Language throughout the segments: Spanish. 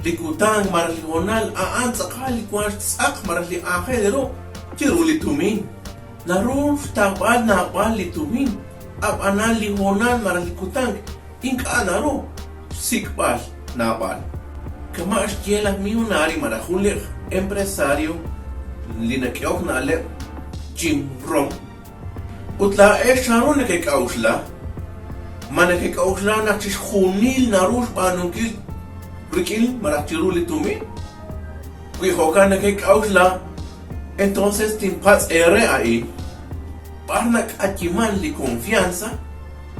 Likutang marali honal aan sakali kwas sak marali akhedero ciruli tumin naru tabal na bali tumin ab anali honal marali kutang inka naru sikbal nabal kamash kiela miunari marahulir empresario linakyok na ale Jim Rom utla sharon ke kausla manake kausla na khunil narush banungil Rikil marachiruli tumi Kuihoka na kay kausla entonces timpats ere ahí parnak akiman li confianza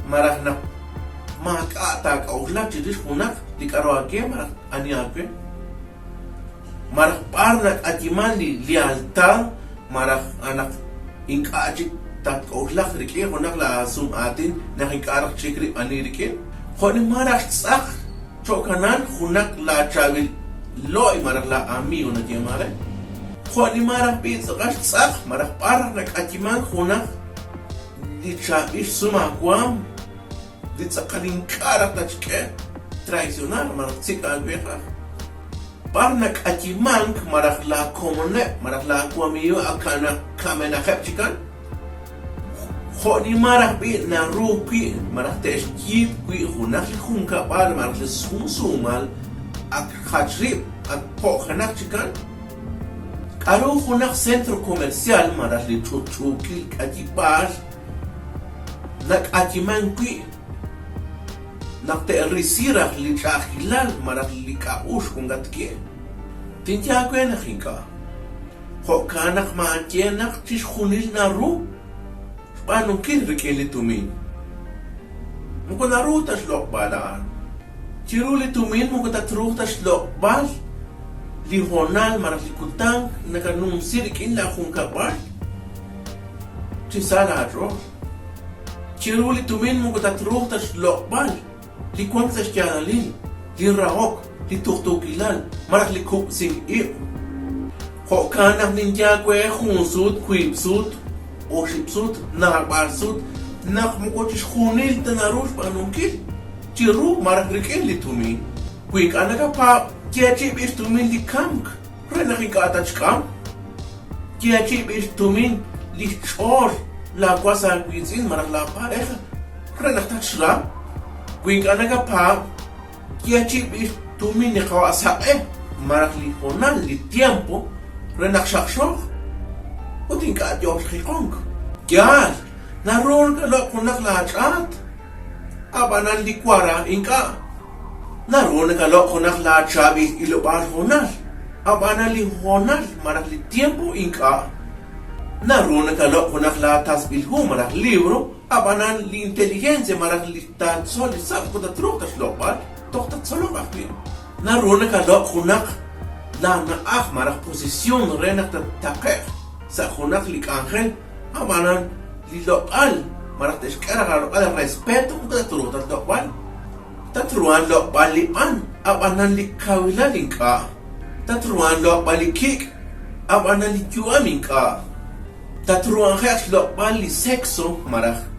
marah na makata kausla chidis kunak li karoake marah aniake marah parnak akiman li lealtad marah anak inkaji tak kausla rikil kunak la sum atin nakikarak chikri anirikil koni marah sak Chokanan hunak la chawil loy marak la ami una tiamare khoni marak pizza gash sak marak par nak atiman hunak di chabish suma kwam di tsakalin karak tachke tradicional marak tsika albeha par nak atiman marak la komone marak la kwamiyo akana kamena khapchikan khoni marah bi na rupi marah teshkib kui hunak li khunka par marah li sumal ak khajrib ak pokhanak chikan karo hunak centro comercial marah li chuchukil katipar nak atiman kui nak te risirah li chahilal marah li kaush kungatke tintia kwena khinka khokanak maantienak tish khunil na rup Paano kinrikili tumin? Muko narutas lokbalaan. Chiruli tumin muko tatrutas lokbal. Lihonal maralikutang nakanumsir kinla kung kapal. Chisala atro. Chiruli tumin muko tatrutas lokbal. Likwang sa syanalin. Lirahok. Lituktukilal. Maraklikuk sing ip. Hokanak ninja kwe hunsut kwipsut. Oshipsut, nakabarsut, nakmukotis khunil tanarush panungkil. Chiru marakrikil li tumi. Quick anaka pa, kiachip is tumin li kamk. Renakikatach kam. Kiachip is tumin li chor. La kwasa kwizin marakla pa ekha. Renakatach la. Quick anaka pa, kiachip is tumin ni kawasa marakli honal li tiempo. Renakshakshok. Uting ka Diyos kikong. Kyan, naroon ka lang kung naklachat. Abanan di kwara inka. Naroon ka lang kung naklachat ilubal honal. Abanan li honal marak li tiempo inka. Naroon ka lang kung naklatas bilhu marak libro. Abanan li inteligencia marak li tatsol. Saan ko tatrok tas lopal. Tok tatsolok akli. Naroon ka lang kung naak marak posisyon renak tatakek. Sa hunak lik angel, abanan li lokal, marak teskera ka lokal, respeto kung tatrutan lokal. Tatruan lokal lipan, abanan li kawilalin ka. Tatruan lokal li kik, abanan li juamin ka. Tatruan kaya lokal li sekso, marak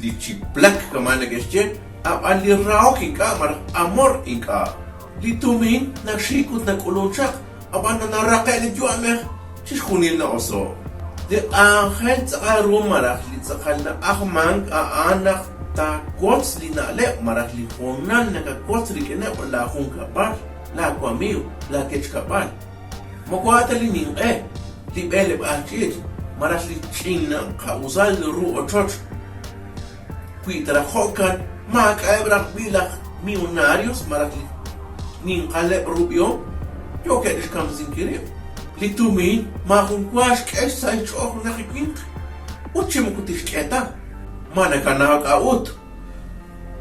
li chiplak ka managestyen, aban li raokin ka, marak amor in ka. Li tumin, nagsikot nagulunsak, abanan narakay li juamin Chishkunil na oso. De angel tsaka rumarak li tsaka na akmang aanak ta kots li na le marak li honal na ka kots li kene wala kung kapal. La kwamiyo, la kech kapal. Makwata li ning li beleb achit. Marak li ching na kausal li ru o choch. Kuitara hokan, makaebrak bilak millonarios marak li ning kalep rubio. Yo kedish kam zinkirim. Litumin, makungkwas kes sa ichok nakikwink. Uchi mo kutis keta. Manakanak out.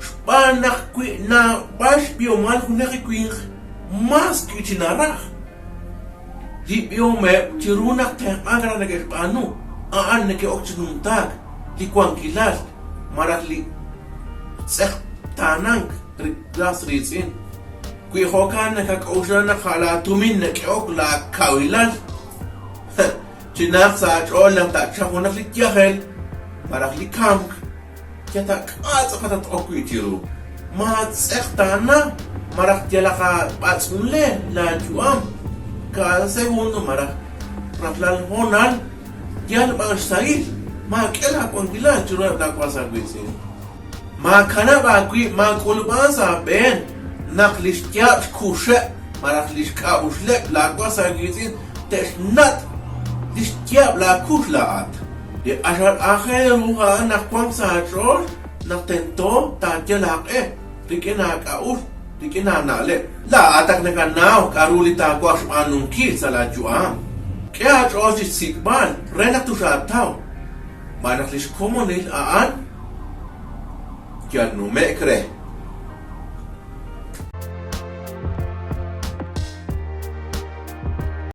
Spanak kwi na bash biomal kung nakikwink. Mas kichinarach. Di biome, chirunak tayang agra nag-espano. Aan naki-okchinuntag. Di kwang kilal. Marak li tsek tanang. Glas rizin. Kui hokan nakakausla na kala tumin na kiok la kawilan. Chinak sa achol lang taksha ko naklityahel. Marak likamk. Kaya tak atsa katat okwi tiru. Mahat sektana. Marak jalaka patsunle la juam. Cada segundo marak ratlal honal yal bangsail. Ma kela kwangila chura la kwasa gwisi. Ma kana ba gwi ma kulbansa ben naklishkya kushe marak lishka ushle la kwasa gwisi teshnat lishkya la kushla at. De ashar akhir ruha nak kwangsa chor nak tento ta jalak rikena kaus rikena nale la atak na kanao karulita kwash anung ki sa la juam kaya chor si sikban renak tu sa tao manak lish komonil aan kya no mekre